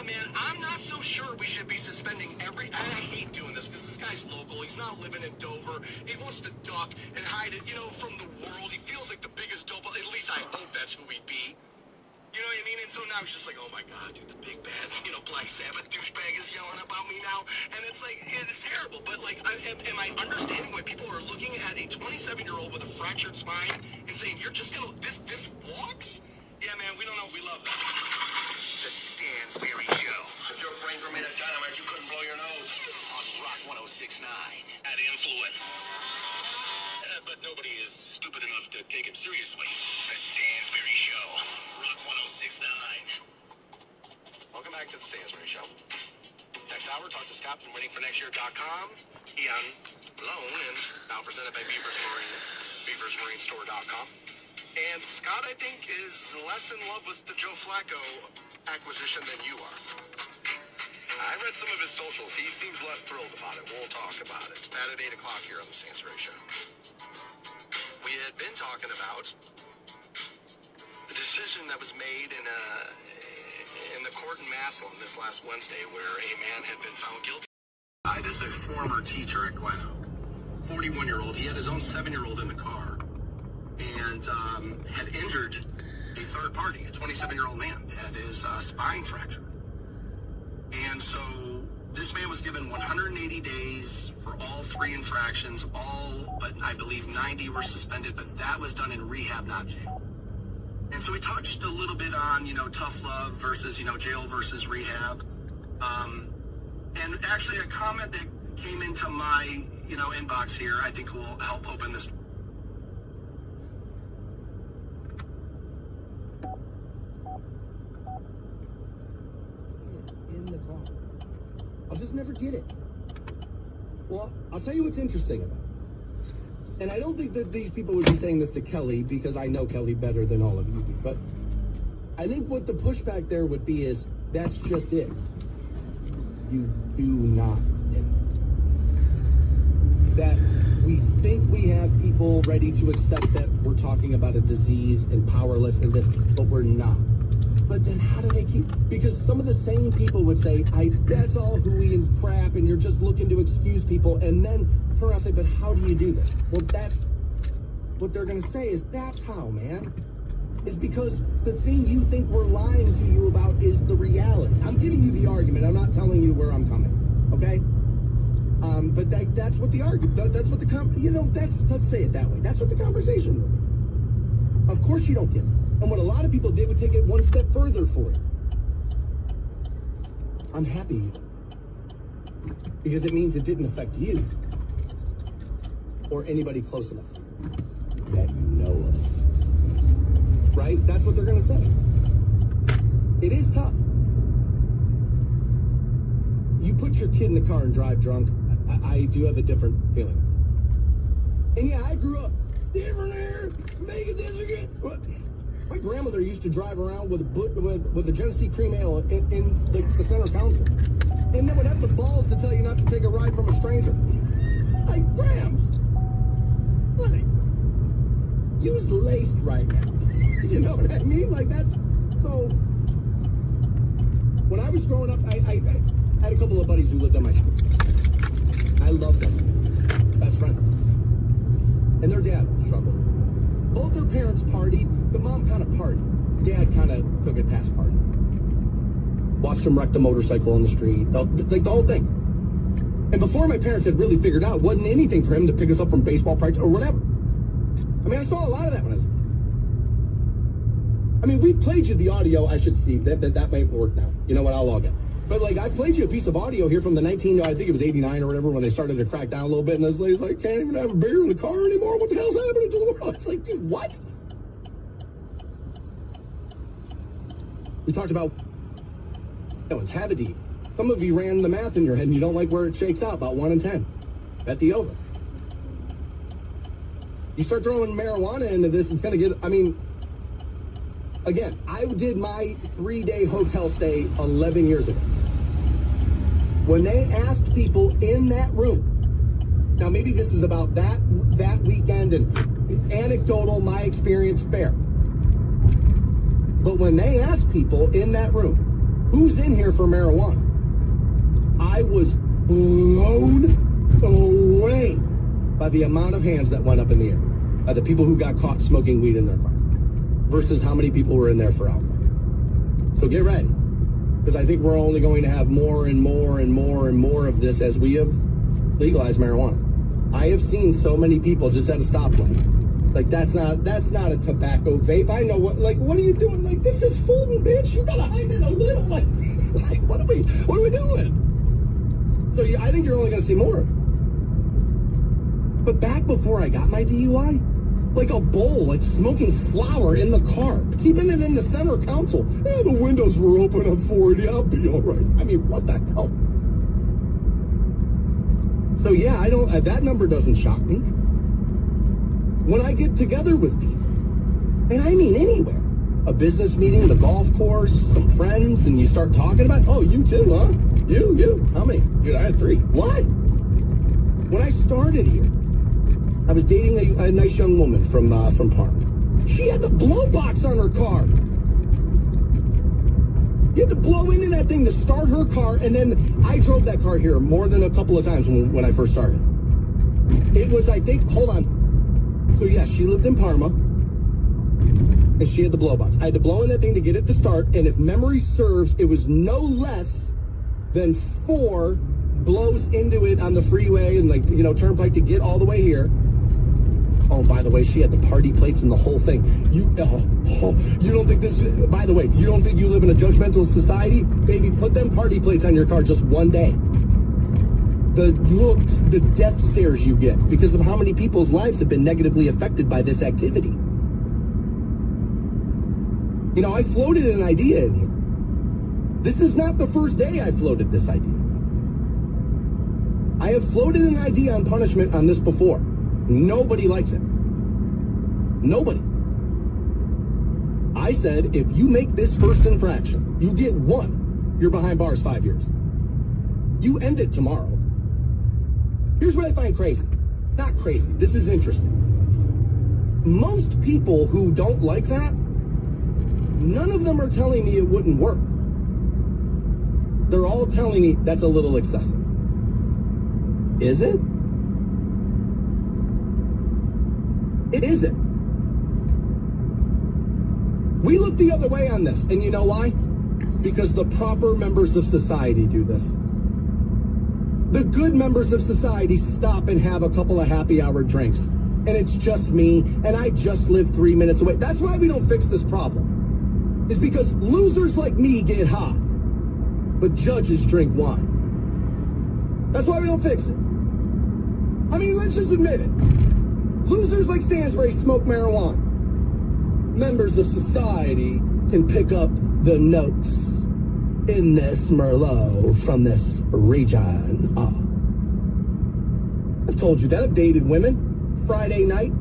man, I'm not so sure we should be suspending every... I hate doing this because this guy's local. He's not living in Dover. He wants to duck and hide it, from the world. He feels like the biggest dope. At least I hope that's who he'd be. You know what I mean? And so now he's just like, oh my God, dude, the big bad, Black Sabbath douchebag is yelling about me now. And it's like, it's terrible. But like, am I understanding why people are looking at a 27-year-old with a fractured spine and saying, you're just gonna, this walks? Yeah, man, we don't know if we love that. The Stansberry Show. If your brains were made of dynamite, you couldn't blow your nose. On Rock 106.9. At Influence. But nobody is stupid enough to take him seriously. The Stansberry Show. Rock 106.9. Welcome back to the Stansberry Show. Next hour, talk to Scott from waitingfornextyear.com. Eon Loan, and now presented by BeaversMarineStore.com. And Scott, I think, is less in love with the Joe Flacco acquisition than you are. I read some of his socials. He seems less thrilled about it. We'll talk about it. That at 8 o'clock here on the Stansberry Show. We had been talking about the decision that was made in the court in Massillon this last Wednesday where a man had been found guilty. This is a former teacher at Glen Oak, 41-year-old. He had his own 7-year-old in the car and had injured a third party, a 27-year-old man, had his spine fractured. And so this man was given 180 days for all 3 infractions, all but I believe 90 were suspended, but that was done in rehab, not jail. And so we touched a little bit on, tough love versus, jail versus rehab. And actually a comment that came into my, inbox here, I think will help open this. In the car. I'll just never get it. Well, I'll tell you what's interesting about it. And I don't think that these people would be saying this to Kelly because I know Kelly better than all of you do. But I think what the pushback there would be is that's just it. You do not get it. That we think we have people ready to accept that we're talking about a disease and powerless and this, but we're not. But then how do they keep... Because some of the same people would say, that's all hooey and crap, and you're just looking to excuse people, and then turn around and say, but how do you do this? Well, that's... What they're going to say is, that's how, man. Is because the thing you think we're lying to you about is the reality. I'm giving you the argument. I'm not telling you where I'm coming. Okay? But that's what the argument... That's what the... let's say it that way. That's what the conversation will be. Of course you don't get it. And what a lot of people did would take it one step further for it. I'm happy you don't. Because it means it didn't affect you. Or anybody close enough to you. That you know of. Right? That's what they're going to say. It is tough. You put your kid in the car and drive drunk, I do have a different feeling. And yeah, I grew up different here, making this again. My grandmother used to drive around with a Genesee cream ale in the center console. And then would have the balls to tell you not to take a ride from a stranger. Like, Grams! Like, you was laced right now. You know what I mean? Like, that's... So, when I was growing up, I had a couple of buddies who lived on my street. I loved them. Best friends. And their dad struggled. Both their parents partied. The mom kind of partied. Dad kind of took it past party. Watched him wreck the motorcycle on the street. The whole thing. And before my parents had really figured out, wasn't anything for him to pick us up from baseball practice or whatever. I mean, I saw a lot of that when I was a kid. I mean, we played you the audio. I should see. That might work now. You know what? I'll log in. But, like, I played you a piece of audio here from the I think it was 89 or whatever, when they started to crack down a little bit, and this lady's like, can't even have a beer in the car anymore? What the hell's happening to the world? It's like, dude, what? We talked about, it's Havadine. Some of you ran the math in your head, and you don't like where it shakes out, about 1 in 10. Bet the over. You start throwing marijuana into this, it's going to get, again, I did my 3-day hotel stay 11 years ago. When they asked people in that room, now maybe this is about that weekend and anecdotal, my experience, fair. But when they asked people in that room, Who's in here for marijuana? I was blown away by the amount of hands that went up in the air, by the people who got caught smoking weed in their car, versus how many people were in there for alcohol. So get ready, because I think we're only going to have more and more and more and more of this as we have legalized marijuana. I have seen so many people just at a stoplight. Like, that's not a tobacco vape. I know what are you doing? Like, this is folding, bitch. You gotta hide it a little. Like what are we doing? So yeah, I think you're only gonna see more. But back before I got my DUI, like a bowl, like smoking flower in the car, keeping it in the center console. Yeah, the windows were open at 40. I'll be all right. I mean, what the hell? So yeah, that number doesn't shock me. When I get together with people, and I mean anywhere, a business meeting, the golf course, some friends, and you start talking about, oh, you too, huh? You, how many? Dude, I had 3. What? When I started here, I was dating a nice young woman from Parma. She had the blow box on her car. You had to blow into that thing to start her car, and then I drove that car here more than a couple of times when I first started. It was, I think, hold on. So yeah, she lived in Parma, and she had the blow box. I had to blow in that thing to get it to start, and if memory serves, it was no less than 4 blows into it on the freeway and turnpike to get all the way here. Oh, by the way, she had the party plates and the whole thing. You don't think this, by the way, you don't think you live in a judgmental society? Baby, put them party plates on your car just one day. The looks, the death stares you get because of how many people's lives have been negatively affected by this activity. You know, I floated an idea in here. This is not the first day I floated this idea. I have floated an idea on punishment on this before. Nobody likes it. Nobody. I said, if you make this first infraction, you get 1, you're behind bars 5 years. You end it tomorrow. Here's what I find crazy. Not crazy. This is interesting. Most people who don't like that, none of them are telling me it wouldn't work. They're all telling me that's a little excessive. Is it? It isn't. We look the other way on this, and you know why? Because the proper members of society do this. The good members of society stop and have a couple of happy hour drinks. And it's just me, and I just live 3 minutes away. That's why we don't fix this problem. It's because losers like me get high, but judges drink wine. That's why we don't fix it. I mean, let's just admit it. Losers like Stansbury smoke marijuana. Members of society can pick up the notes in this Merlot from this region. I've told you that. I've dated women. Friday night,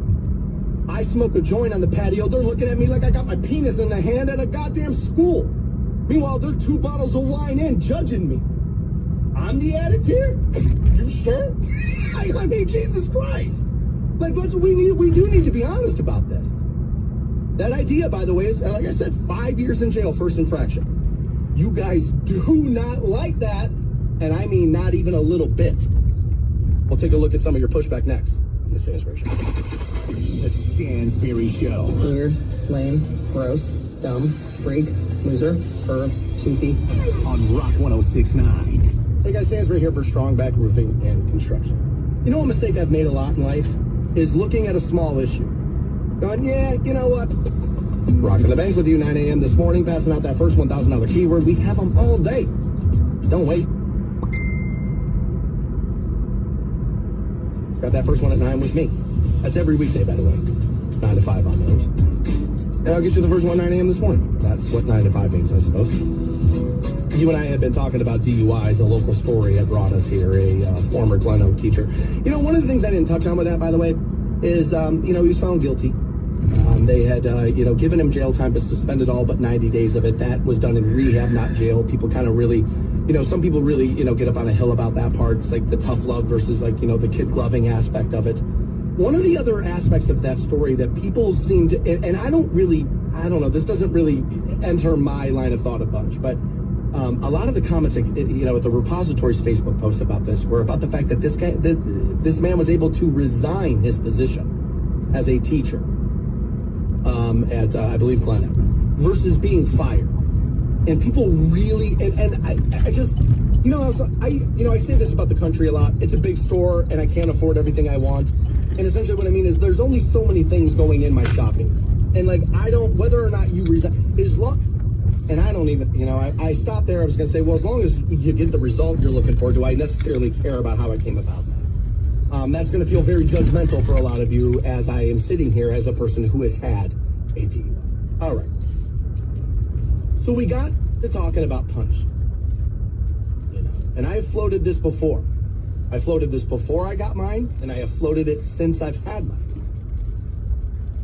I smoke a joint on the patio. They're looking at me like I got my penis in the hand at a goddamn school. Meanwhile, they're 2 bottles of wine in, judging me. I'm the addict here? You sure? I mean, Jesus Christ. Like, we do need to be honest about this. That idea, by the way, is, like I said, 5 years in jail, first infraction. You guys do not like that, and I mean not even a little bit. We'll take a look at some of your pushback next. The Stansbury Show. The Stansbury Show. Weird, lame, gross, dumb, freak, loser, perv, toothy. On Rock 106.9. Hey guys, Stansbury here for Strong Back Roofing and Construction. You know, a mistake I've made a lot in life is looking at a small issue. Going, yeah, you know what? Rocking the bank with you 9 a.m. this morning, passing out that first $1,000 keyword. We have them all day. Don't wait. Got that first one at 9 with me. That's every weekday, by the way. 9 to 5 on those. And I'll get you the first one 9 a.m. this morning. That's what 9 to 5 means, I suppose. You and I had been talking about DUIs, a local story that brought us here, a former Glen Oak teacher. You know, one of the things I didn't touch on with that, by the way, is, he was found guilty. They had, given him jail time, but suspended all but 90 days of it. That was done in rehab, not jail. People kind of really, some people really, get up on a hill about that part. It's like the tough love versus the kid gloving aspect of it. One of the other aspects of that story that people seem to, and I don't know, this doesn't really enter my line of thought a bunch, but A lot of the comments, at the repository's Facebook post about this were about the fact that this man was able to resign his position as a teacher at, I believe, Glenelg, versus being fired. And people really, I just, I say this about the country a lot. It's a big store, and I can't afford everything I want. And essentially what I mean is there's only so many things going in my shopping. And, whether or not you resign, and I don't even, I stopped there. I was going to say, well, as long as you get the result you're looking for, do I necessarily care about how I came about that? That's going to feel very judgmental for a lot of you as I am sitting here as a person who has had a DUI. All right. So we got to talking about punishments, and I have floated this before. I floated this before I got mine, and I have floated it since I've had mine.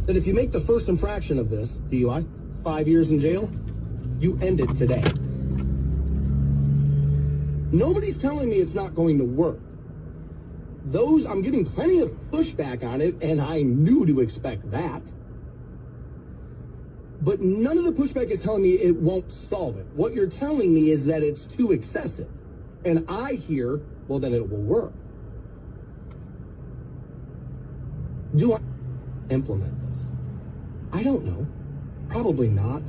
That if you make the first infraction of this, DUI, 5 years in jail, you end it today. Nobody's telling me it's not going to work. I'm getting plenty of pushback on it, and I knew to expect that. But none of the pushback is telling me it won't solve it. What you're telling me is that it's too excessive. And I hear, well, then it will work. Do I implement this? I don't know. Probably not.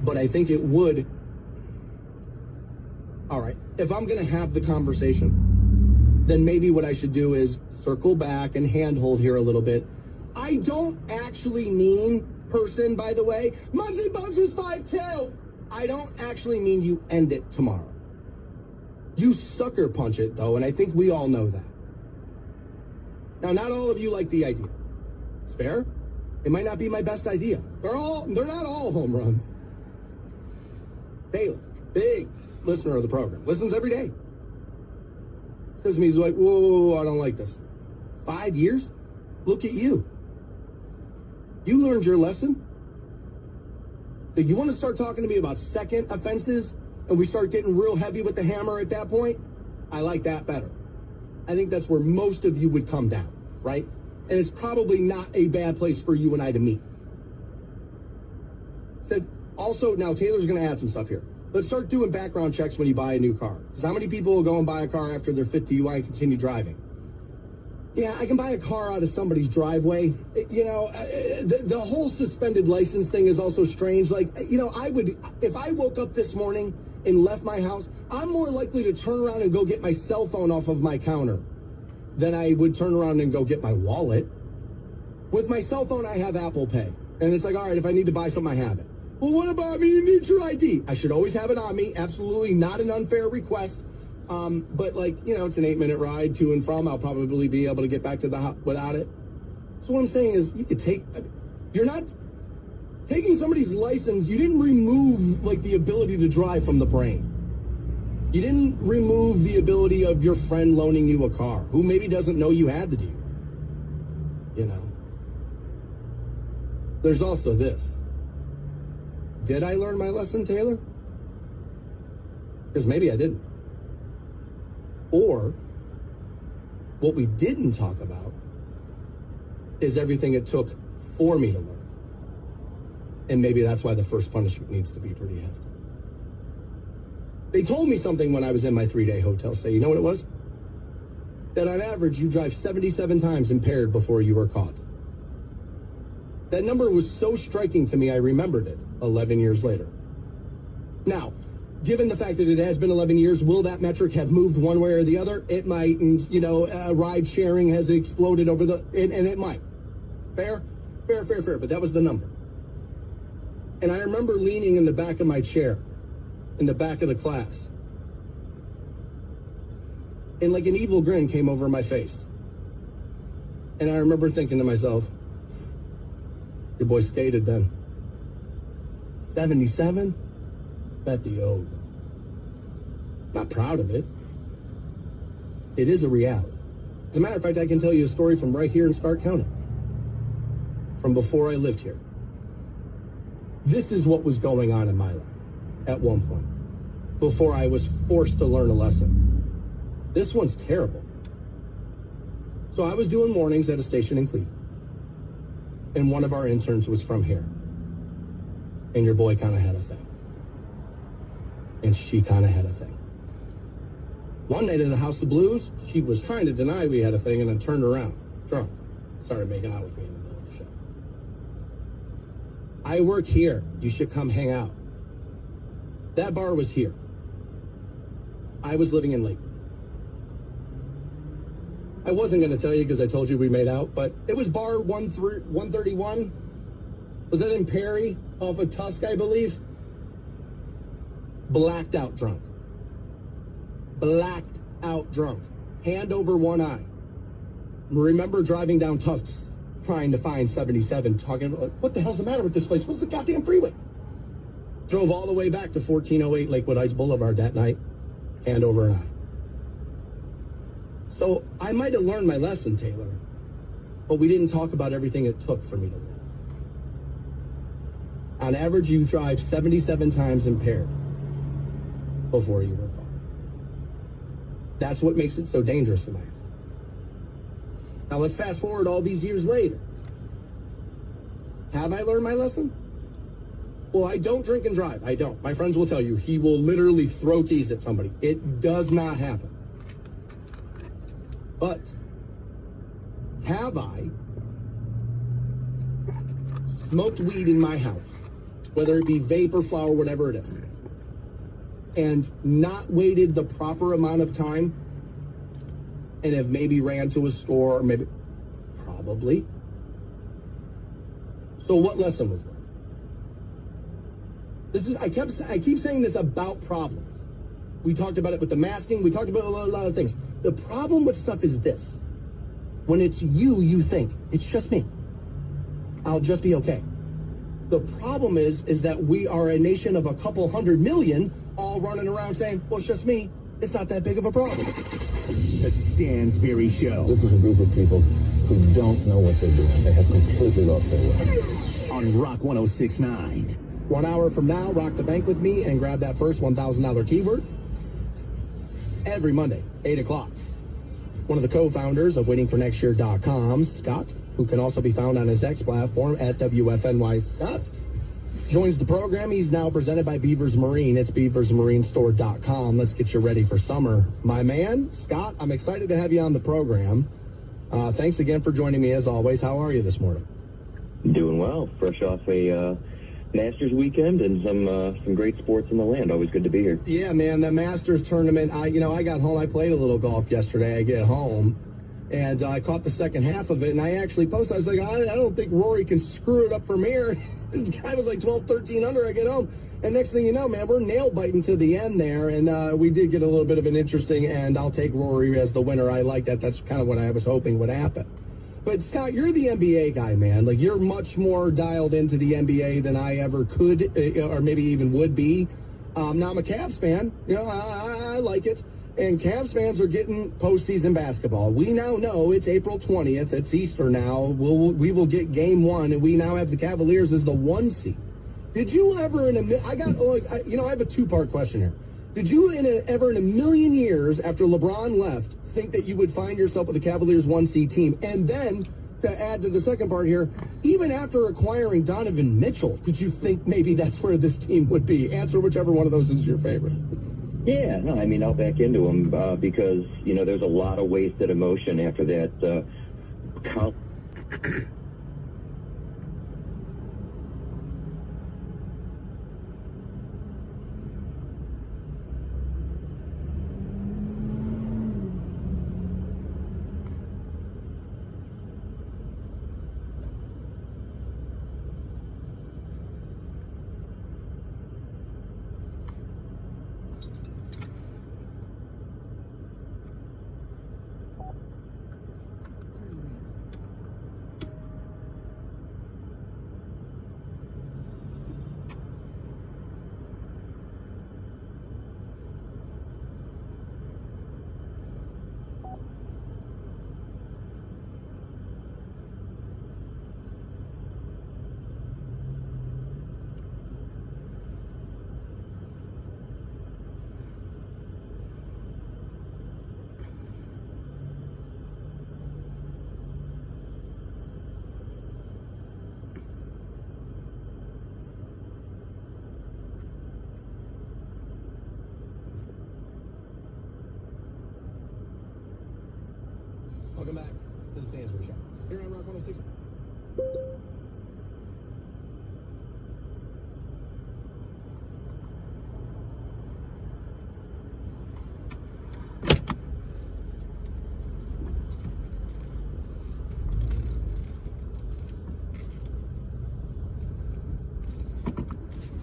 But I think it would. All right, if I'm going to have the conversation, then maybe what I should do is circle back and handhold here a little bit. I don't actually mean, person, by the way, Muggsy Bogues was 5'2". I don't actually mean you end it tomorrow. You sucker punch it, though, and I think we all know that. Now, not all of you like the idea. It's fair. It might not be my best idea. They're not all home runs. Taylor, big listener of the program, listens every day. Says to me, he's like, whoa, I don't like this. 5 years? Look at you. You learned your lesson. So you want to start talking to me about second offenses and we start getting real heavy with the hammer at that point? I like that better. I think that's where most of you would come down, right? And it's probably not a bad place for you and I to meet. Said, also, now Taylor's going to add some stuff here. Let's start doing background checks when you buy a new car. Because how many people will go and buy a car after they're 50 DUI and continue driving? Yeah, I can buy a car out of somebody's driveway. The whole suspended license thing is also strange. If I woke up this morning and left my house, I'm more likely to turn around and go get my cell phone off of my counter than I would turn around and go get my wallet. With my cell phone, I have Apple Pay. And it's like, all right, if I need to buy something, I have it. Well, what about me? You need your ID. I should always have it on me. Absolutely not an unfair request. But it's an 8-minute ride to and from. I'll probably be able to get back to the house without it. So what I'm saying is you're not taking somebody's license. You didn't remove the ability to drive from the brain. You didn't remove the ability of your friend loaning you a car who maybe doesn't know you had the deal. There's also this. Did I learn my lesson, Taylor? Because maybe I didn't. Or, what we didn't talk about is everything it took for me to learn. And maybe that's why the first punishment needs to be pretty hefty. They told me something when I was in my 3-day hotel stay. You know what it was? That on average, you drive 77 times impaired before you were caught. That number was so striking to me, I remembered it 11 years later. Now, given the fact that it has been 11 years, will that metric have moved one way or the other? It might, and, ride sharing has exploded and it might. Fair, but that was the number. And I remember leaning in the back of my chair, in the back of the class, and like an evil grin came over my face. And I remember thinking to myself, your boy skated then. 77? Bet the O. Not proud of it. It is a reality. As a matter of fact, I can tell you a story from right here in Stark County. From before I lived here. This is what was going on in my life at one point. Before I was forced to learn a lesson. This one's terrible. So I was doing mornings at a station in Cleveland. And one of our interns was from here. And your boy kind of had a thing. and she kind of had a thing. One night at the House of Blues, she was trying to deny we had a thing and then turned around, drunk, started making out with me in the middle of the show. I work here. You should come hang out. That bar was here. I was living in Lake. I wasn't going to tell you because I told you we made out, but it was bar 131. Was that in Perry off of Tusk, I believe? Blacked out drunk. Blacked out drunk. Hand over one eye. Remember driving down Tusk trying to find 77, talking about, what the hell's the matter with this place? What's the goddamn freeway? Drove all the way back to 1408 Lakewood Heights Boulevard that night. Hand over an eye. So I might have learned my lesson, Taylor, but we didn't talk about everything it took for me to learn. On average, you drive 77 times impaired before you were caught. That's what makes it so dangerous in my estimate. Now let's fast forward all these years later. Have I learned my lesson? Well, I don't drink and drive. I don't. My friends will tell you, he will literally throw keys at somebody. It does not happen. But have I smoked weed in my house, whether it be vape or flower, whatever it is, and not waited the proper amount of time and have maybe ran to a store or maybe, probably. So what lesson was learned? I keep saying this about problems. We talked about it with the masking. We talked about a lot of things. The problem with stuff is this. When it's you think, it's just me. I'll just be okay. The problem is that we are a nation of a couple 100 million all running around saying, well, it's just me. It's not that big of a problem. The Stansberry Show. This is a group of people who don't know what they're doing. They have completely lost their way. On Rock 106.9. 1 hour from now, rock the bank with me and grab that first $1,000 keyword. Every Monday, 8 o'clock. One of the co-founders of waitingfornextyear.com, Scott, who can also be found on his X platform at WFNY Scott, joins the program. He's now presented by Beavers Marine. It's beaversmarinestore.com. Let's get you ready for summer. My man, Scott, I'm excited to have you on the program. Thanks again for joining me as always. How are you this morning? Doing well. Fresh off a Masters weekend and some great sports in the land. Always good to be here. Yeah, man, the Masters tournament. I got home. I played a little golf yesterday. I get home, and I caught the second half of it, and I actually posted. I was like, I don't think Rory can screw it up from here. The guy was like 12, 13 under. I get home, and next thing you know, man, we're nail biting to the end there, and we did get a little bit of an interesting. And I'll take Rory as the winner. I like that. That's kind of what I was hoping would happen. But, Scott, you're the NBA guy, man. Like, you're much more dialed into the NBA than I ever could or maybe even would be. Now, I'm a Cavs fan. I like it. And Cavs fans are getting postseason basketball. We now know it's April 20th. It's Easter now. We will get game one, and we now have the Cavaliers as the 1 seed. Did you ever I have a two-part question here. Did you ever in a million years after LeBron left think that you would find yourself with the Cavaliers 1 seed team? And then, to add to the second part here, even after acquiring Donovan Mitchell, did you think maybe that's where this team would be? Answer whichever one of those is your favorite. Yeah, no, I mean, I'll back into him because, there's a lot of wasted emotion after that. Stansbury Show. Here on Rock 106.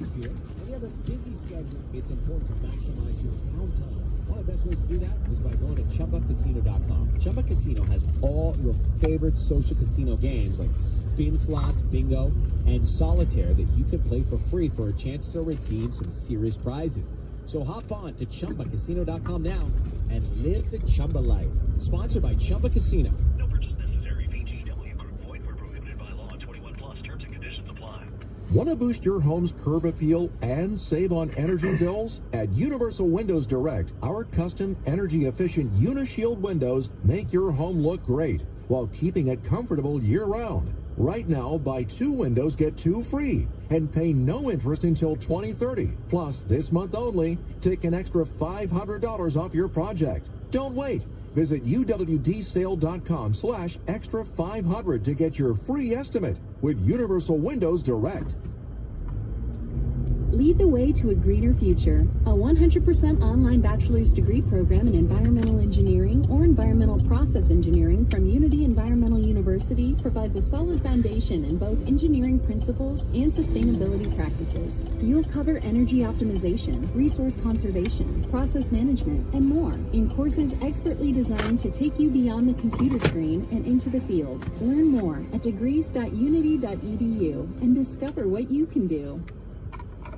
When you have a busy schedule, it's important to maximize your downtime. One of the best ways to do that is by going to ChumbaCasino.com. Chumba Casino has all your favorite social casino games like spin slots, bingo, and solitaire that you can play for free for a chance to redeem some serious prizes. So hop on to ChumbaCasino.com now and live the Chumba life. Sponsored by Chumba Casino. No purchase necessary. VGW Group. Void where prohibited by law. 21 plus. Terms and conditions apply. Want to boost your home's curb appeal and save on energy bills? At Universal Windows Direct, our custom energy-efficient UniShield windows make your home look great while keeping it comfortable year-round. Right now, buy 2 windows, get 2 free, and pay no interest until 2030. Plus, this month only, take an extra $500 off your project. Don't wait. Visit uwdsale.com/extra 500 to get your free estimate with Universal Windows Direct. Lead the way to a greener future. A 100% online bachelor's degree program in environmental engineering or environmental process engineering from Unity Environmental University provides a solid foundation in both engineering principles and sustainability practices. You'll cover energy optimization, resource conservation, process management, and more in courses expertly designed to take you beyond the computer screen and into the field. Learn more at degrees.unity.edu and discover what you can do.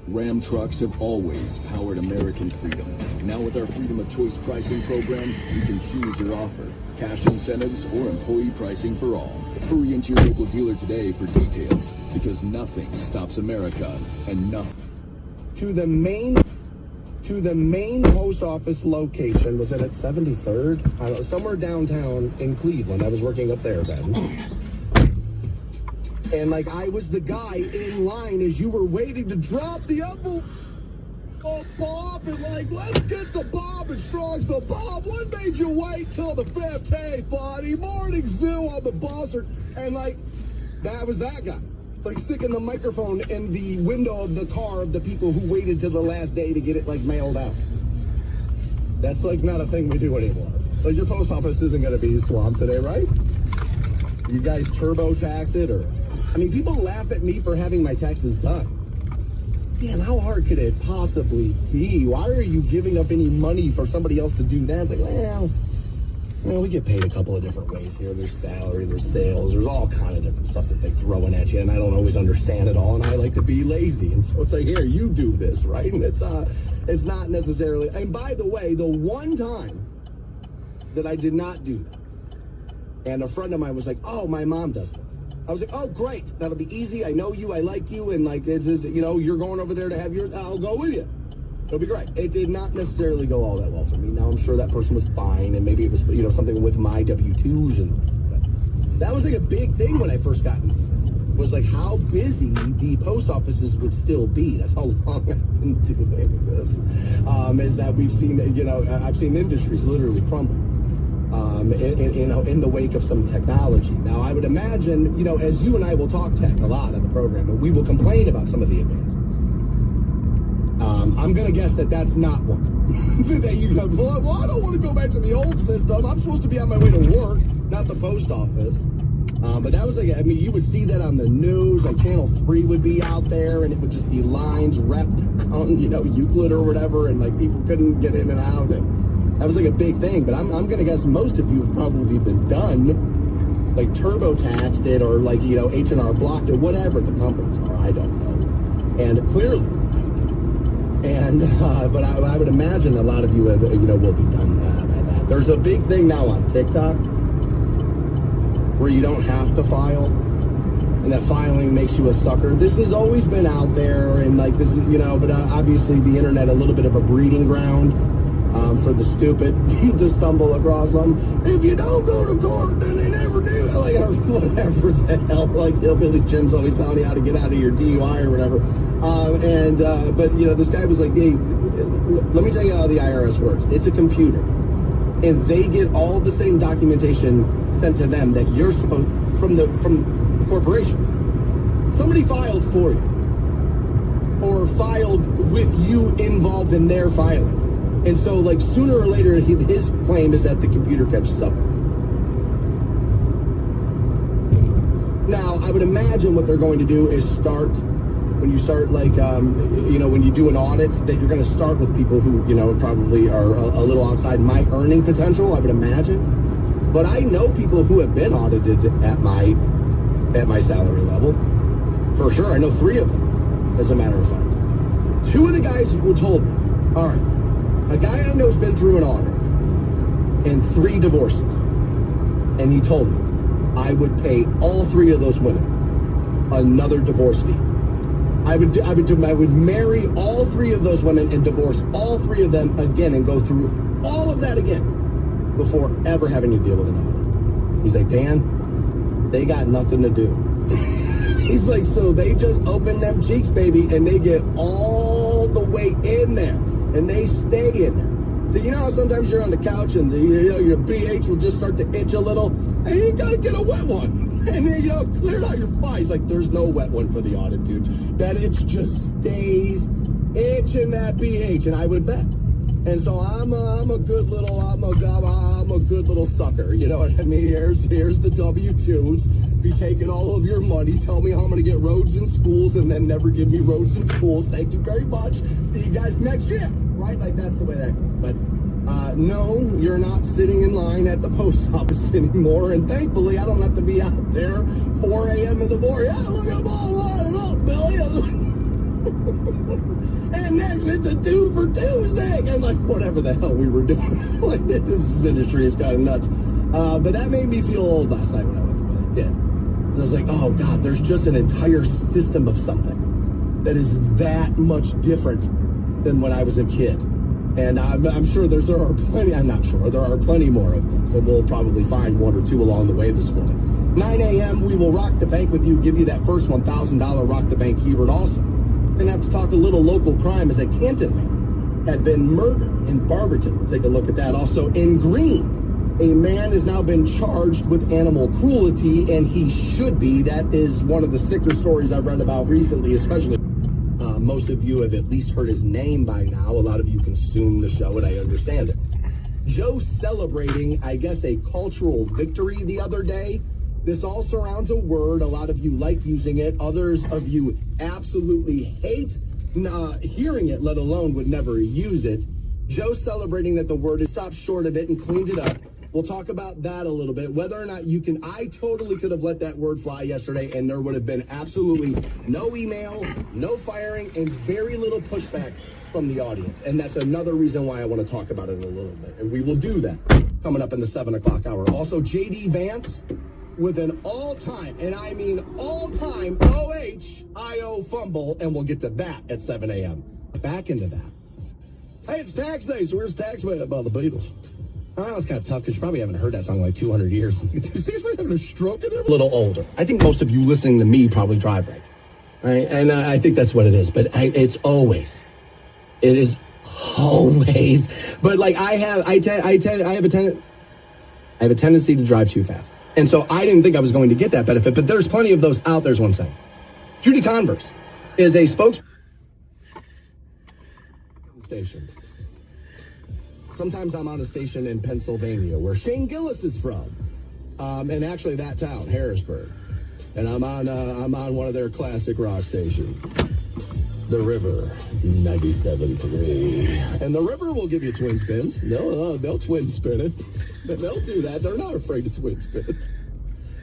Ram trucks have always powered American freedom. Now with our Freedom of Choice pricing program, you can choose your offer, cash incentives, or employee pricing for all. Hurry into your local dealer today for details, because nothing stops America, and nothing. To the main post office location, was it at 73rd? I don't know, somewhere downtown in Cleveland. I was working up there then. And like I was the guy in line as you were waiting to drop the envelope off, and like, let's get to Bob and Strong's. The Bob, what made you wait till the 5th? Hey, buddy, morning zoo on the bus. And like, that was that guy. Like sticking the microphone in the window of the car of the people who waited till the last day to get it like mailed out. That's like not a thing we do anymore. So your post office isn't going to be swamped today, right? You guys TurboTax it, or... I mean, people laugh at me for having my taxes done. Man, how hard could it possibly be? Why are you giving up any money for somebody else to do that? It's like, well, we get paid a couple of different ways here. There's salary, there's sales, there's all kind of different stuff that they're throwing at you, and I don't always understand it all, and I like to be lazy. And so it's like, here, you do this, right? And it's not necessarily... And by the way, the one time that I did not do that, and a friend of mine was like, oh, my mom does this. I was like, oh, great. That'll be easy. I know you. I like you. And, like, it's just, you know, you're going over there to have your... I'll go with you. It'll be great. It did not necessarily go all that well for me. Now, I'm sure that person was fine, and maybe it was, you know, something with my W-2s. But that was, like, a big thing when I first got into business. Was, like, how busy the post offices would still be. That's how long I've been doing this. Is that we've seen, you know, I've seen industries literally crumble. In the wake of some technology. Now, I would imagine, you know, as you and I will talk tech a lot on the program, and we will complain about some of the advancements. I'm going to guess that that's not one. That you go, well, I don't want to go back to the old system. I'm supposed to be on my way to work, not the post office. But that was like, I mean, you would see that on the news. Like Channel 3 would be out there, and it would just be lines wrapped around, you know, Euclid or whatever, and like people couldn't get in and out, and that was like a big thing. But I'm going to guess most of you have probably been done, like TurboTaxed it, or like, you know, H&R Blocked it, whatever the companies are. I don't know. And clearly, I do. And but I would imagine a lot of you have, you know, will be done by that. There's a big thing now on TikTok where you don't have to file, and that filing makes you a sucker. This has always been out there, and like this is, you know, but obviously the internet a little bit of a breeding ground for the stupid to stumble across them. If you don't go to court, then they never do. Like, whatever the hell. Like, Hillbilly Jim's always telling you how to get out of your DUI or whatever. But, you know, this guy was like, hey, let me tell you how the IRS works. It's a computer. And they get all the same documentation sent to them that you're supposed from the corporations. Somebody filed for you, or filed with you involved in their filing. And so, like, sooner or later, his claim is that the computer catches up. Now, I would imagine what they're going to do is when you start, like, when you do an audit, that you're going to start with people who, probably are a little outside my earning potential, I would imagine. But I know people who have been audited at my salary level. For sure, I know 3 of them, as a matter of fact. 2 of the guys who told me, all right, a guy I know has been through an audit and 3 divorces. And he told me I would pay all 3 of those women another divorce fee. I would marry all 3 of those women and divorce all 3 of them again and go through all of that again before ever having to deal with an audit. He's like, Dan, they got nothing to do. He's like, so they just open them cheeks, baby, and they get all the way in there. And they stay in there. So how sometimes you're on the couch and your pH will just start to itch a little, and you gotta get a wet one. And then clear out your fly. He's like, there's no wet one for the audit, dude. That itch just stays itching that pH, and I would bet. And so I'm a good little sucker. You know what I mean? Here's the W-2s. Be taking all of your money. Tell me how I'm going to get roads and schools, and then never give me roads and schools. Thank you very much. See you guys next year. Right? Like, that's the way that goes. But no, you're not sitting in line at the post office anymore. And thankfully, I don't have to be out there 4 a.m. in the morning. Yeah, look at them all lining up, Billy. And next, it's a 2 for Tuesday. And like, whatever the hell we were doing. Like, this industry is kind of nuts. But that made me feel old last night when I went to bed. It did. I was like, oh, God, there's just an entire system of something that is that much different than when I was a kid. And I'm sure there are plenty, I'm not sure, there are plenty more of them. So we'll probably find 1 or 2 along the way this morning. 9 a.m., we will rock the bank with you, give you that first $1,000 Rock the Bank keyword also. Gonna have to talk a little local crime as a Canton man had been murdered in Barberton. We'll take a look at that. Also in Greene, a man has now been charged with animal cruelty, and he should be. That is one of the sicker stories I've read about recently, especially. Most of you have at least heard his name by now. A lot of you consume the show, and I understand it. Joe celebrating, I guess, a cultural victory the other day. This all surrounds a word. A lot of you like using it. Others of you absolutely hate hearing it, let alone would never use it. Joe celebrating that the word has stopped short of it and cleaned it up. We'll talk about that a little bit. Whether or not you can, I totally could have let that word fly yesterday, and there would have been absolutely no email, no firing, and very little pushback from the audience. And that's another reason why I want to talk about it a little bit. And we will do that coming up in the 7 o'clock hour. Also, J.D. Vance with an all-time, and I mean all-time, OHIO fumble, and we'll get to that at 7 a.m. Back into that. Hey, it's tax day, so where's Tax Way by the Beatles? Oh, it's kind of tough because you probably haven't heard that song in like 200 years. Is anybody having a stroke in there? A little older. I think most of you listening to me probably drive right. Right? And I think that's what it is. But it's always. It is always. But like I have a tendency to drive too fast. And so I didn't think I was going to get that benefit. But there's plenty of those out there is what I'm saying. Judy Converse is a spokesperson. Station. Sometimes I'm on a station in Pennsylvania where Shane Gillis is from, and actually that town, Harrisburg. And I'm on one of their classic rock stations, The River 97.3. And The River will give you twin spins. They'll twin spin it. They'll do that. They're not afraid to twin spin it.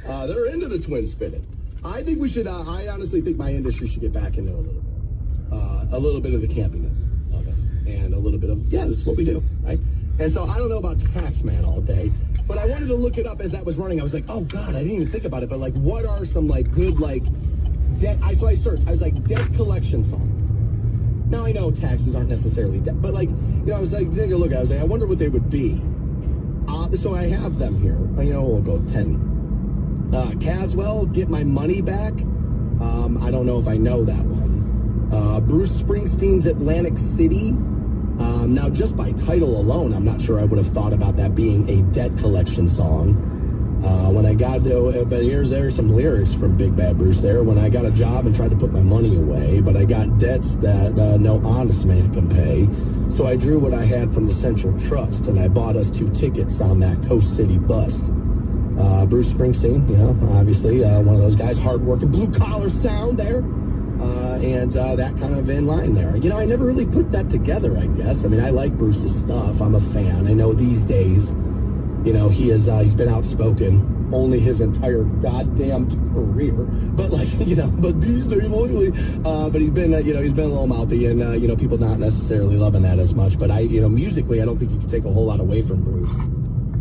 They're into the twin spinning. I think we should. I honestly think my industry should get back into a little bit of the campiness of it. And a little bit of, this is what we do, right? And so I don't know about Taxman all day, but I wanted to look it up as that was running. I was like, oh God, I didn't even think about it. But like, what are some like good, like, debt? So I searched, I was like, debt collection song. Now I know taxes aren't necessarily debt, but like, I was like, take a look. I was like, I wonder what they would be. So I have them here. We'll go 10. Caswell, Get My Money Back. I don't know if I know that one. Bruce Springsteen's Atlantic City. Now, just by title alone, I'm not sure I would have thought about that being a debt collection song. When I got to, but there's some lyrics from Big Bad Bruce there. When I got a job and tried to put my money away, but I got debts that no honest man can pay. So I drew what I had from the Central Trust, and I bought us 2 tickets on that Coast City bus. Bruce Springsteen, obviously one of those guys, hardworking, blue-collar sound there. And that kind of in line there. I never really put that together, I guess. I mean, I like Bruce's stuff. I'm a fan. I know these days, he's been outspoken only his entire goddamn career. But but these days lately, but he's been a little mouthy, and people not necessarily loving that as much. But musically, I don't think you can take a whole lot away from Bruce.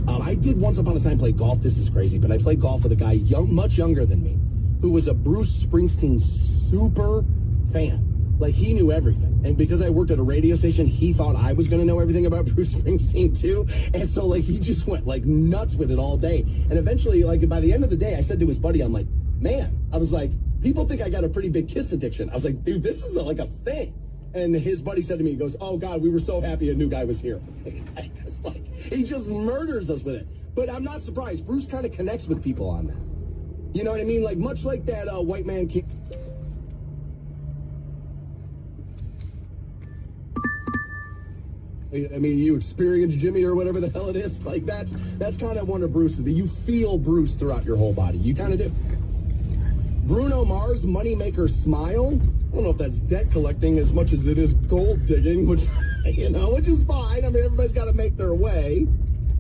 I did once upon a time play golf. This is crazy, but I played golf with a guy much younger than me, who was a Bruce Springsteen super fan. Like, he knew everything. And because I worked at a radio station, he thought I was going to know everything about Bruce Springsteen, too. And so, he just went, nuts with it all day. And eventually, by the end of the day, I said to his buddy, I'm like, man, I was like, people think I got a pretty big Kiss addiction. I was like, dude, this is a thing. And his buddy said to me, he goes, oh, God, we were so happy a new guy was here. It's like, he just murders us with it. But I'm not surprised. Bruce kind of connects with people on that. You know what I mean? Much like that white man kid. I mean, you experience Jimmy or whatever the hell it is. That's kind of one of Bruce's. You feel Bruce throughout your whole body. You kind of do. Bruno Mars, Moneymaker Smile. I don't know if that's debt collecting as much as it is gold digging, which is fine. I mean, everybody's got to make their way.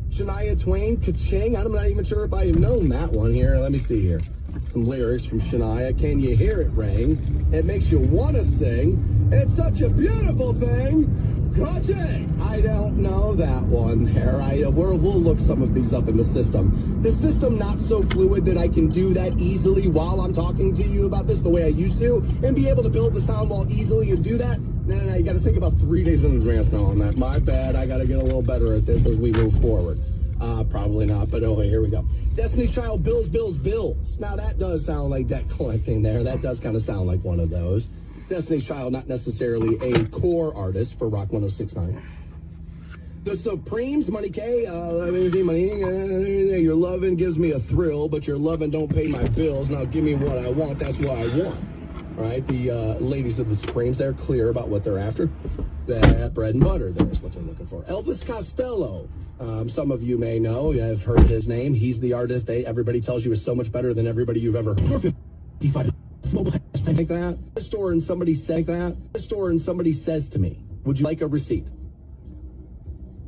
Shania Twain, Ka-Ching. I'm not even sure if I have known that one here. Let me see here. Some lyrics from Shania. Can you hear it ring? It makes you want to sing. It's such a beautiful thing. Ka-Ching. I don't know that one there. We'll look some of these up in the system. The system not so fluid that I can do that easily while I'm talking to you about this the way I used to, and be able to build the sound wall easily and do that. No, you got to think about 3 days in advance now on that. My bad. I got to get a little better at this as we move forward. Probably not, but okay, here we go. Destiny's Child, Bills, Bills, Bills. Now, that does sound like debt collecting there. That does kind of sound like one of those. Destiny's Child, not necessarily a core artist for Rock 106.9. The Supremes, Money K, let me see, money. Your lovin' gives me a thrill, but your lovin' don't pay my bills. Now give me what I want, that's what I want. All right, the ladies of the Supremes, they're clear about what they're after. That bread and butter, there's what they're looking for. Elvis Costello. Some of you may know, I've heard his name. He's the artist everybody tells you is so much better than everybody you've ever heard. I think that. The store and somebody said that. The store and somebody says to me, would you like a receipt?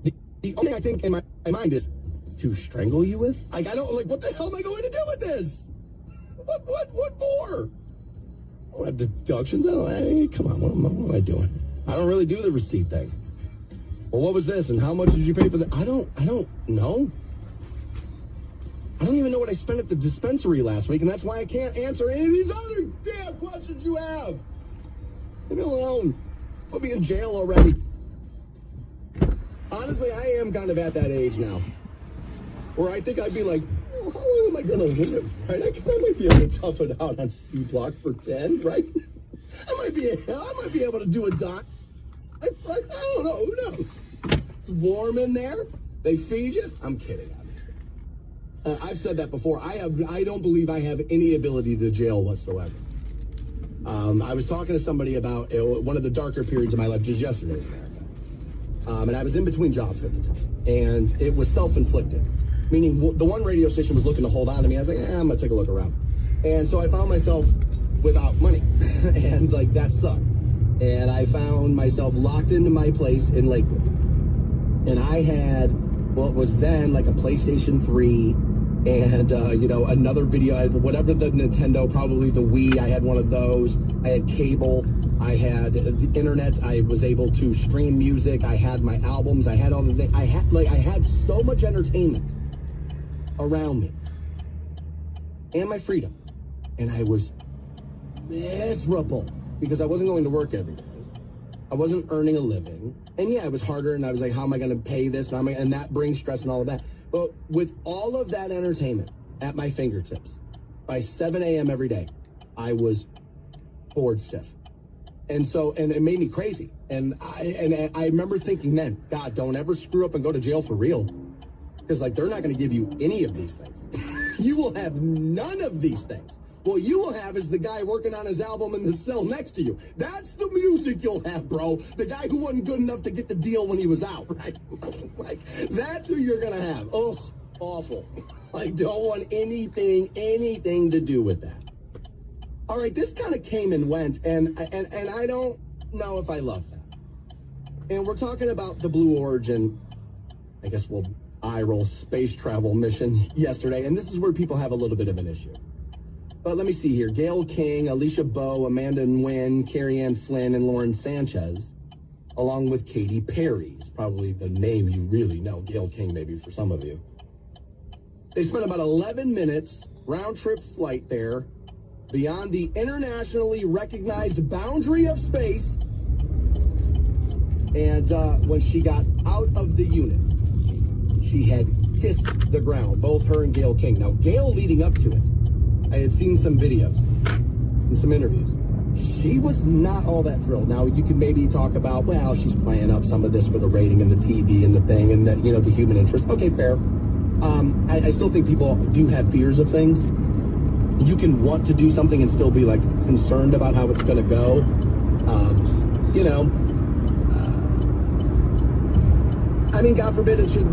The only thing I think in my mind is to strangle you with? I don't, what the hell am I going to do with this? What for? I don't have deductions. Come on, what am I doing? I don't really do the receipt thing. Well, what was this, and how much did you pay for that? I don't know. I don't even know what I spent at the dispensary last week, and that's why I can't answer any of these other damn questions you have. Leave me alone. Put me in jail already. Honestly, I am kind of at that age now, where I think I'd be like, oh, how long am I going to live, right? I might be able to tough it out on C Block for 10, right? I might be able to do a doc. I don't know. Who knows? It's warm in there. They feed you. I'm kidding, obviously. I've said that before. I don't believe I have any ability to jail whatsoever. I was talking to somebody about one of the darker periods of my life just yesterday, as a matter of fact. And I was in between jobs at the time. And it was self-inflicted. Meaning the one radio station was looking to hold on to me. I was like, I'm going to take a look around. And so I found myself without money. And, that sucked. And I found myself locked into my place in Lakewood. And I had what was then a PlayStation 3 and, another video, whatever the Nintendo, probably the Wii. I had one of those. I had cable. I had the internet. I was able to stream music. I had my albums. I had all the things. I had so much entertainment around me and my freedom. And I was miserable. Because I wasn't going to work every day. I wasn't earning a living. And yeah, it was harder, and I was like, how am I going to pay this? And that brings stress and all of that. But with all of that entertainment at my fingertips, by 7 a.m. every day, I was bored stiff. And so, and it made me crazy. And I remember thinking then, God, don't ever screw up and go to jail for real. Because, they're not going to give you any of these things. You will have none of these things. What you will have is the guy working on his album in the cell next to you. That's the music you'll have, bro. The guy who wasn't good enough to get the deal when he was out, right? Like, that's who you're going to have. Oh, awful. I don't want anything to do with that. All right, this kind of came and went, and I don't know if I love that. And we're talking about the Blue Origin, I guess we'll eye-roll space travel mission yesterday, and this is where people have a little bit of an issue. But let me see here. Gayle King, Alicia Bowe, Amanda Nguyen, Carrie Ann Flynn, and Lauren Sanchez, along with Katy Perry. It's probably the name you really know. Gayle King, maybe, for some of you. They spent about 11 minutes round-trip flight there beyond the internationally recognized boundary of space. And when she got out of the unit, she had kissed the ground, both her and Gayle King. Now, Gayle, leading up to it, I had seen some videos and some interviews. She was not all that thrilled. Now, you can maybe talk about, well, she's playing up some of this for the rating and the TV and the thing and the, the human interest. Okay, fair. I still think people do have fears of things. You can want to do something and still be, like, concerned about how it's going to go. I mean, God forbid it should,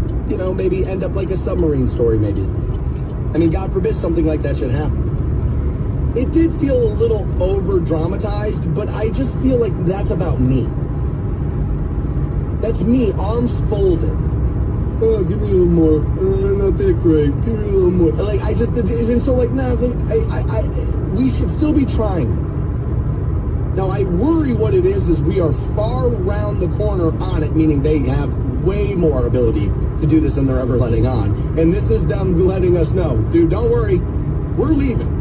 maybe end up like a submarine story, maybe. I mean, God forbid something like that should happen. It did feel a little over-dramatized, but I just feel like that's about me. That's me, arms folded. Oh, give me a little more. Not that great. Give me a little more. Like, and so, like, nah, we should still be trying this. Now, I worry what it is we are far around the corner on it, meaning they have way more ability to do this than they're ever letting on. And this is them letting us know, dude, don't worry, we're leaving.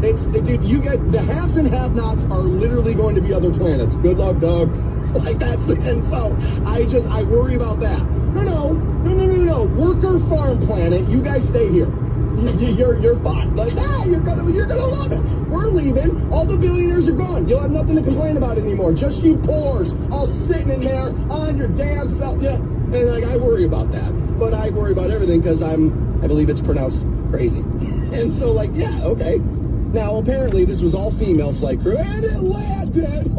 Dude, you get the haves and have-nots are literally going to be other planets. Good luck, dog. Like, that's it. And so I worry about that. No. Worker farm planet, you guys stay here. You're fine. Like, you're gonna love it. We're leaving. All the billionaires are gone. You'll have nothing to complain about anymore. Just you poors all sitting in there on your damn self. Yeah. And like, I worry about that. But I worry about everything because I believe it's pronounced crazy. And so, like, yeah, okay. Now, apparently, this was all female flight crew. And it landed.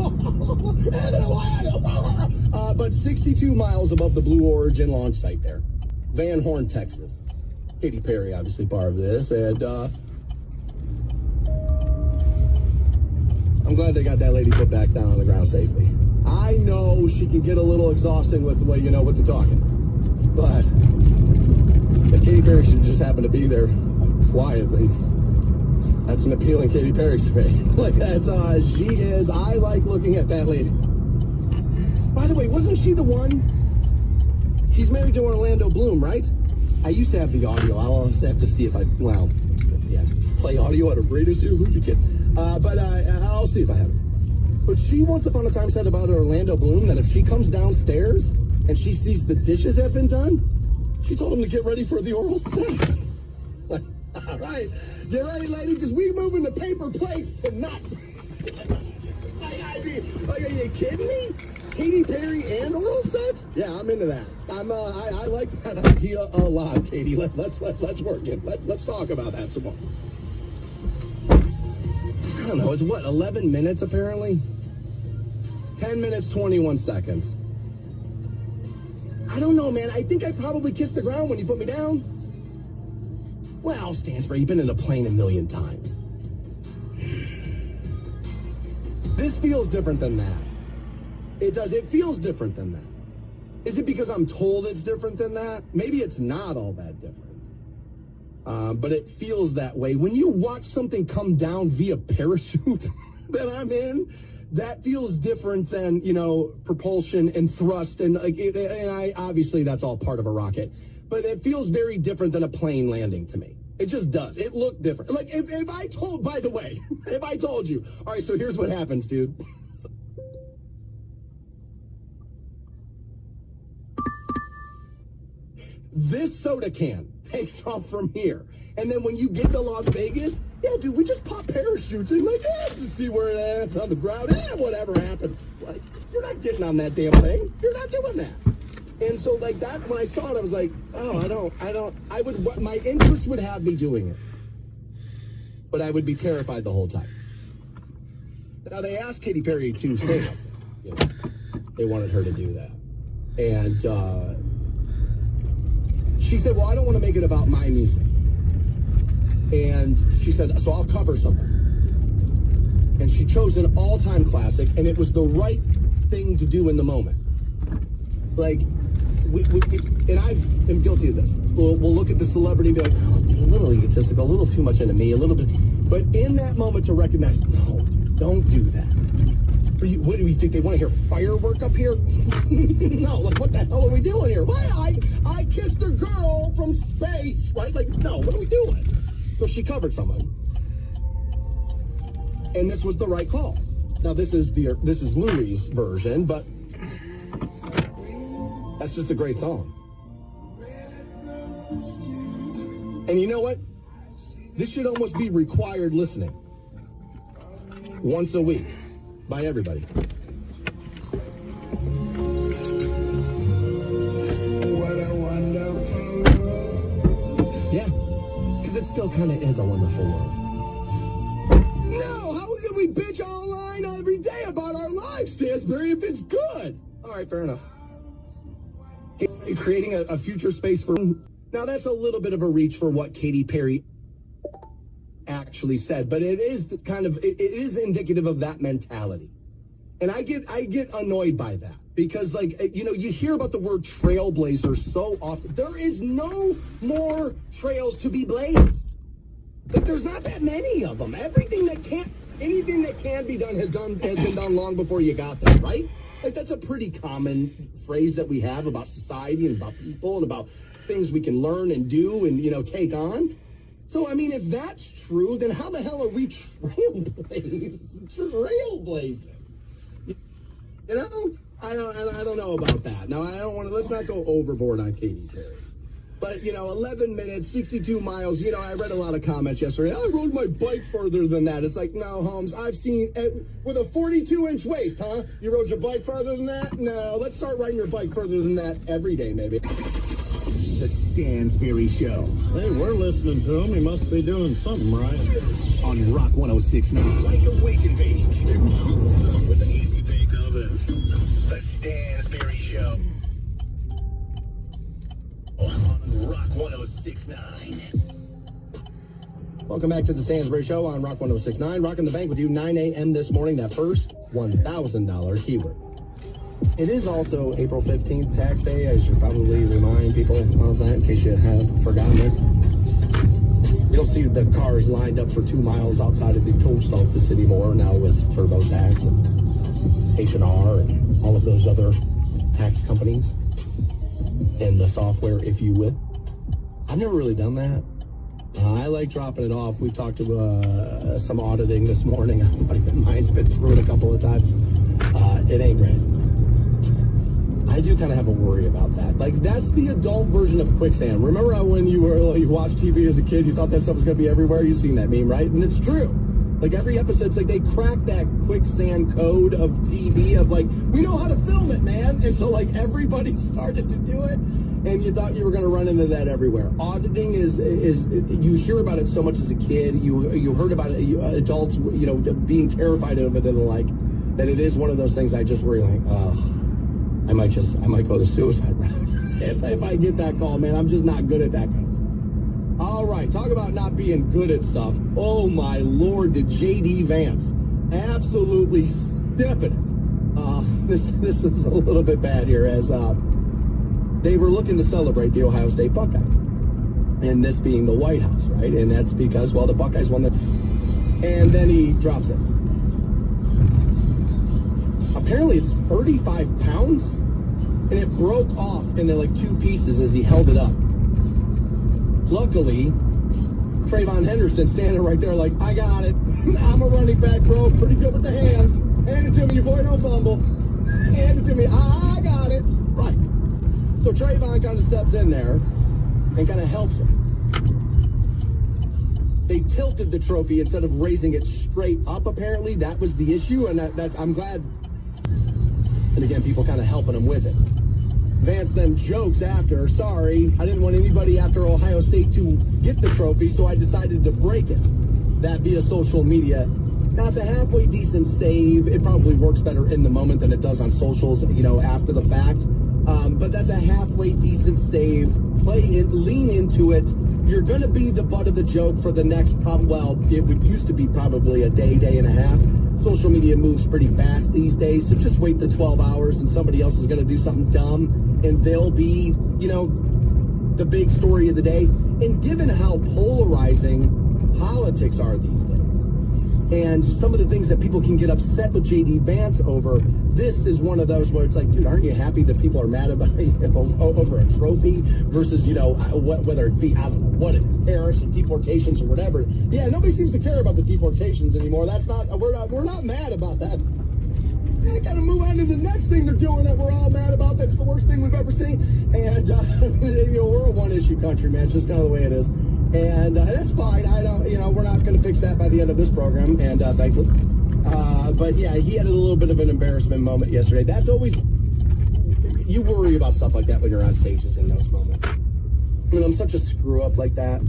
But 62 miles above the Blue Origin launch site there. Van Horn, Texas. Katy Perry, obviously, part of this, and I'm glad they got that lady put back down on the ground safely. I know she can get a little exhausting with the way, with the talking, but if Katy Perry should just happen to be there quietly, that's an appealing Katy Perry to me. Like, that's, she is, I like looking at that lady. By the way, wasn't she the one? She's married to Orlando Bloom, right? I used to have the audio. I'll have to see if play audio at a radio studio. Who you kidding? But I'll see if I have it. But she once upon a time said about Orlando Bloom that if she comes downstairs and she sees the dishes have been done, she told him to get ready for the oral sex. Like, all right, get ready, lady, because we moving to paper plates tonight. Are you kidding me? Katy Perry and oral sex? Yeah, I'm into that. I like that idea a lot, Katie. Let's work it. Let's talk about that some more. I don't know. It's what, 11 minutes apparently? 10 minutes, 21 seconds. I don't know, man. I think I probably kissed the ground when you put me down. Well, Stansbury, you've been in a plane a million times. This feels different than that. It does. It feels different than that. Is it because I'm told it's different than that? Maybe it's not all that different. But it feels that way. When you watch something come down via parachute that I'm in, that feels different than, propulsion and thrust. And obviously that's all part of a rocket. But it feels very different than a plane landing to me. It just does. It looked different. Like, if I told, by the way, if I told you, all right, so here's what happens, dude. This soda can takes off from here. And then when you get to Las Vegas, yeah, dude, we just pop parachutes and to see where it ends on the ground. Whatever happens. Like, you're not getting on that damn thing. You're not doing that. And so like that, when I saw it, I was like, oh, my interest would have me doing it. But I would be terrified the whole time. Now they asked Katy Perry to sing it. You know, they wanted her to do that. And she said, well, I don't want to make it about my music. And she said, so I'll cover something. And she chose an all-time classic, and it was the right thing to do in the moment. Like, and I am guilty of this. We'll look at the celebrity and be like, oh, dude, a little egotistical, a little too much into me, a little bit. But in that moment to recognize, no, dude, don't do that. What do we think? They want to hear firework up here? No, like, what the hell are we doing here? Why? I kissed a girl from space, right? Like, no, what are we doing? So she covered someone. And this was the right call. Now, this is Louis' version, but that's just a great song. And you know what? This should almost be required listening. Once a week. By everybody. What a wonderful world. Yeah, because it still kind of is a wonderful world. No, how can we bitch online every day about our lives, Stansbury, if it's good? All right, fair enough. Creating a future space for... Now, that's a little bit of a reach for what Katy Perry actually said, but it is it is indicative of that mentality. And I get annoyed by that because, like, you know, you hear about the word trailblazer so often. There is no more trails to be blazed. Like, there's not that many of them. Anything that can be done has been done long before you got there, right? Like, that's a pretty common phrase that we have about society and about people and about things we can learn and do and, you know, take on. So, I mean, if that's true, then how the hell are we trailblazing? You know, I don't know about that. Now, let's not go overboard on Katy Perry. But, you know, 11 minutes, 62 miles, you know, I read a lot of comments yesterday. I rode my bike further than that. It's like, no, Holmes, I've seen, with a 42-inch waist, huh? You rode your bike further than that? No, let's start riding your bike further than that every day, maybe. The Stansbury Show. Hey, we're listening to him. He must be doing something right. On Rock 106.9. Like a wake and bake with an easy bake oven. The Stansbury Show. On Rock 106.9. Welcome back to the Stansbury Show on Rock 106.9. Rocking the bank with you 9 a.m. this morning. That first $1,000 keyword. It is also April 15th, tax day. I should probably remind people of that in case you have forgotten it. You don't see the cars lined up for 2 miles outside of the post office anymore now with TurboTax and H&R and all of those other tax companies and the software, if you will. I've never really done that. I like dropping it off. We've talked to some auditing this morning. Mine's been through it a couple of times. It ain't great. I do kind of have a worry about that. Like, that's the adult version of quicksand. Remember how when you watched TV as a kid, you thought that stuff was going to be everywhere? You've seen that meme, right? And it's true. Like, every episode, it's like they cracked that quicksand code of TV of, like, we know how to film it, man. And so, like, everybody started to do it, and you thought you were going to run into that everywhere. Auditing is you hear about it so much as a kid. You heard about it, adults, you know, being terrified of it and the like, that it is one of those things I just worry, like, I might go the suicide route if I get that call, man. I'm just not good at that kind of stuff. All right, talk about not being good at stuff. Oh my Lord, did J.D. Vance absolutely step in it? This is a little bit bad here, as they were looking to celebrate the Ohio State Buckeyes, and this being the White House, right? And that's because, well, the Buckeyes won and then he drops it. Apparently it's 35 pounds, and it broke off into like 2 pieces as he held it up. Luckily, Trayvon Henderson standing right there like, I got it. I'm a running back, bro. Pretty good with the hands. Hand it to me, your boy, don't fumble. Hand it to me. I got it. Right. So Trayvon kind of steps in there and kind of helps him. They tilted the trophy instead of raising it straight up, apparently. That was the issue, and I'm glad. And again, people kind of helping him with it. Vance then jokes after, sorry, I didn't want anybody after Ohio State to get the trophy, so I decided to break it. That via social media. Now, it's a halfway decent save. It probably works better in the moment than it does on socials, after the fact. But that's a halfway decent save. Play it, lean into it. You're going to be the butt of the joke for the next, it would used to be probably a day and a half. Social media moves pretty fast these days, so just wait the 12 hours and somebody else is going to do something dumb, and they'll be, the big story of the day. And given how polarizing politics are these days, and some of the things that people can get upset with J.D. Vance over, this is one of those where it's like, dude, aren't you happy that people are mad about over a trophy versus, whether it be, I don't know what it is, terrorists and deportations or whatever. Yeah, nobody seems to care about the deportations anymore. We're not mad about that. I gotta move on to the next thing they're doing that we're all mad about. That's the worst thing we've ever seen. And, we're a one-issue country, man. It's just kind of the way it is. And that's fine. I don't, we're not going to fix that by the end of this program, and thankfully. But yeah, he had a little bit of an embarrassment moment yesterday. That's always, you worry about stuff like that when you're on stages in those moments. I'm such a screw up like that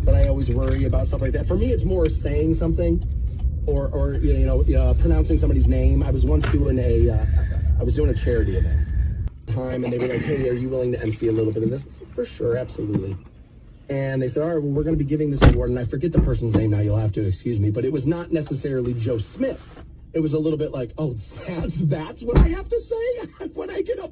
I always worry about stuff like that. For me, it's more saying something or pronouncing somebody's name. I was once doing a charity event and they were like, hey, are you willing to MC a little bit of this? I said, for sure, absolutely. And they said, all right, well, we're going to be giving this award. And I forget the person's name now. You'll have to excuse me. But it was not necessarily Joe Smith. It was a little bit like, oh, that's what I have to say when I get up